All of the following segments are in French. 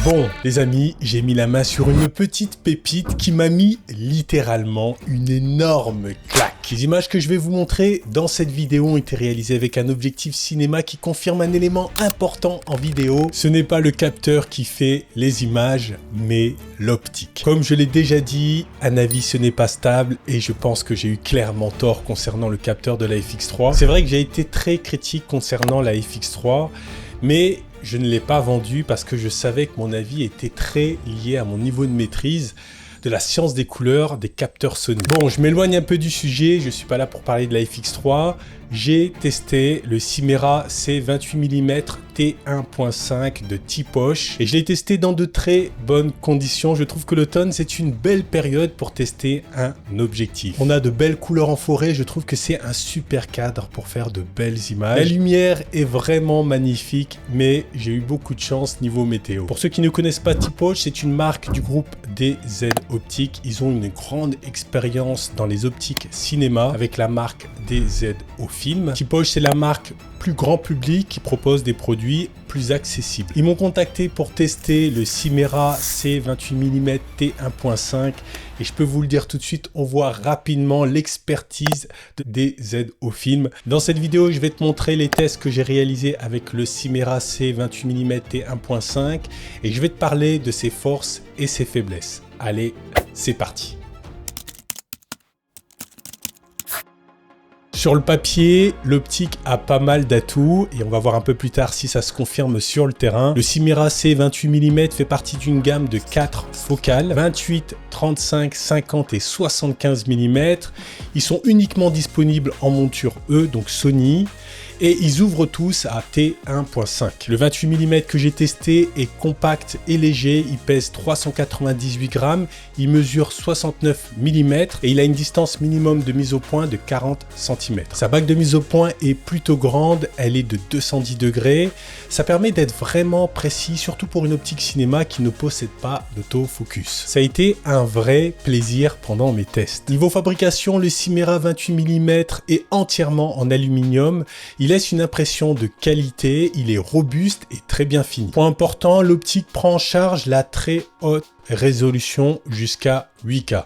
Bon, les amis, j'ai mis la main sur une petite pépite qui m'a mis littéralement une énorme claque. Les images que je vais vous montrer dans cette vidéo ont été réalisées avec un objectif cinéma qui confirme un élément important en vidéo. Ce n'est pas le capteur qui fait les images, mais l'optique. Comme je l'ai déjà dit, un avis ce n'est pas stable et je pense que j'ai eu clairement tort concernant le capteur de la FX3. C'est vrai que j'ai été très critique concernant la FX3, mais je ne l'ai pas vendu parce que je savais que mon avis était très lié à mon niveau de maîtrise de la science des couleurs des capteurs Sony. Bon, je m'éloigne un peu du sujet, je suis pas là pour parler de la FX3. J'ai testé le Simera C28mm T1.5 de T-Poche et je l'ai testé dans de très bonnes conditions. Je trouve que l'automne, c'est une belle période pour tester un objectif. On a de belles couleurs en forêt, je trouve que c'est un super cadre pour faire de belles images. La lumière est vraiment magnifique, mais j'ai eu beaucoup de chance niveau météo. Pour ceux qui ne connaissent pas T-Poche, c'est une marque du groupe DZ Optique. Ils ont une grande expérience dans les optiques cinéma avec la marque DZ au film. T-Poche, c'est la marque plus grand public qui propose des produits plus accessibles. Ils m'ont contacté pour tester le Simera C28mm T1.5 et je peux vous le dire tout de suite, on voit rapidement l'expertise des DZ au film. Dans cette vidéo, je vais te montrer les tests que j'ai réalisés avec le Simera C28mm T1.5 et je vais te parler de ses forces et ses faiblesses. Allez, c'est parti. Sur le papier, l'optique a pas mal d'atouts et on va voir un peu plus tard si ça se confirme sur le terrain. Le Simera C28mm fait partie d'une gamme de 4 focales, 28, 35, 50 et 75 mm. Ils sont uniquement disponibles en monture E, donc Sony. Et ils ouvrent tous à T1.5. Le 28mm que j'ai testé est compact et léger, il pèse 398 grammes, il mesure 69 mm et il a une distance minimum de mise au point de 40 cm. Sa bague de mise au point est plutôt grande, elle est de 210 degrés. Ça permet d'être vraiment précis, surtout pour une optique cinéma qui ne possède pas d'autofocus. Ça a été un vrai plaisir pendant mes tests. Niveau fabrication, le Simera 28mm est entièrement en aluminium. Il laisse une impression de qualité, il est robuste et très bien fini. Point important, l'optique prend en charge la très haute résolution jusqu'à 8K.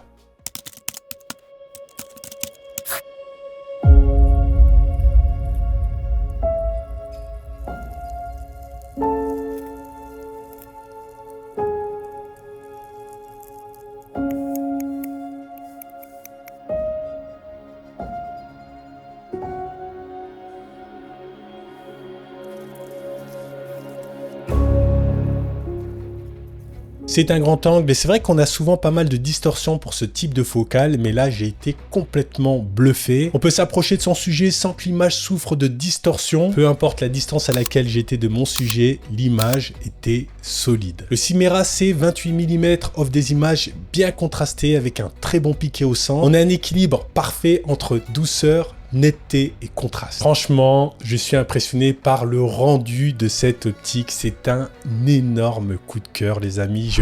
C'est un grand angle et c'est vrai qu'on a souvent pas mal de distorsions pour ce type de focale, mais là j'ai été complètement bluffé. On peut s'approcher de son sujet sans que l'image souffre de distorsion. Peu importe la distance à laquelle j'étais de mon sujet, l'image était solide. Le Simera C28mm offre des images bien contrastées avec un très bon piqué au centre. On a un équilibre parfait entre douceur, netteté et contraste. Franchement, je suis impressionné par le rendu de cette optique. C'est un énorme coup de cœur, les amis.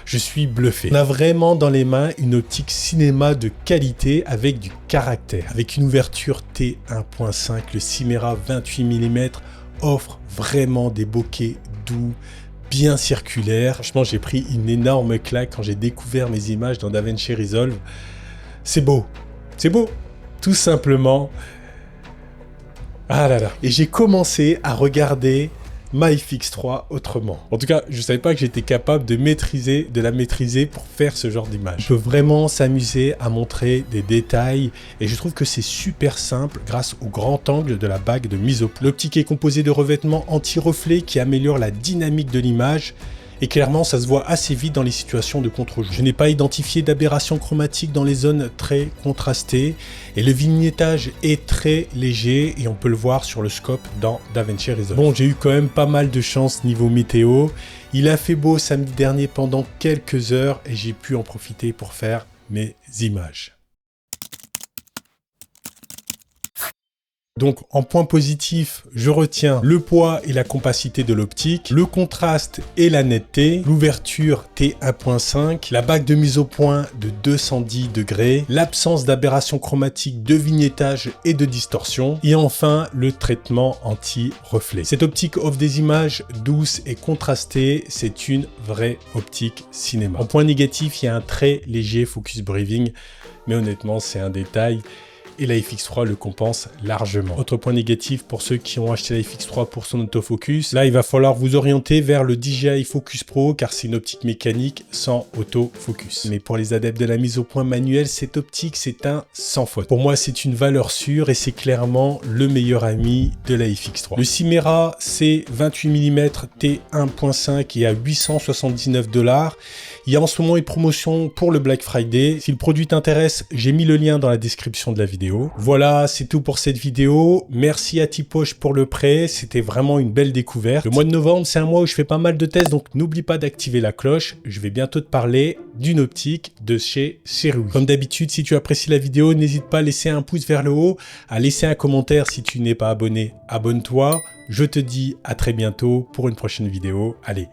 Je suis bluffé. On a vraiment dans les mains une optique cinéma de qualité avec du caractère. Avec une ouverture T1.5, le Simera 28mm offre vraiment des bokeh doux, bien circulaires. Franchement, j'ai pris une énorme claque quand j'ai découvert mes images dans DaVinci Resolve. C'est beau. C'est beau. Tout simplement. Ah là là. Et j'ai commencé à regarder ma FX3 autrement. En tout cas, je ne savais pas que j'étais capable de la maîtriser pour faire ce genre d'image. On peut vraiment s'amuser à montrer des détails et je trouve que c'est super simple grâce au grand angle de la bague de mise au point. L'optique est composée de revêtements anti-reflets qui améliorent la dynamique de l'image. Et clairement, ça se voit assez vite dans les situations de contre-jour. Je n'ai pas identifié d'aberration chromatique dans les zones très contrastées. Et le vignettage est très léger et on peut le voir sur le scope dans DaVinci Resolve. Bon, j'ai eu quand même pas mal de chance niveau météo. Il a fait beau samedi dernier pendant quelques heures et j'ai pu en profiter pour faire mes images. Donc en point positif, je retiens le poids et la compacité de l'optique, le contraste et la netteté, l'ouverture T1.5, la bague de mise au point de 210 degrés, l'absence d'aberration chromatique, de vignettage et de distorsion, et enfin le traitement anti-reflet. Cette optique offre des images douces et contrastées, c'est une vraie optique cinéma. En point négatif, il y a un très léger focus breathing, mais honnêtement c'est un détail. Et la FX3 le compense largement. Autre point négatif pour ceux qui ont acheté la FX3 pour son autofocus, là il va falloir vous orienter vers le DJI Focus Pro car c'est une optique mécanique sans autofocus. Mais pour les adeptes de la mise au point manuelle, cette optique c'est un sans faute. Pour moi c'est une valeur sûre et c'est clairement le meilleur ami de la FX3. Le Simera c'est 28 mm T1.5 et à 879 $. Il y a en ce moment une promotion pour le Black Friday. Si le produit t'intéresse, j'ai mis le lien dans la description de la vidéo. Voilà, c'est tout pour cette vidéo. Merci à Tipoche pour le prêt. C'était vraiment une belle découverte. Le mois de novembre, c'est un mois où je fais pas mal de tests, donc n'oublie pas d'activer la cloche. Je vais bientôt te parler d'une optique de chez Sirui. Comme d'habitude, si tu apprécies la vidéo, n'hésite pas à laisser un pouce vers le haut, à laisser un commentaire si tu n'es pas abonné. Abonne-toi. Je te dis à très bientôt pour une prochaine vidéo. Allez,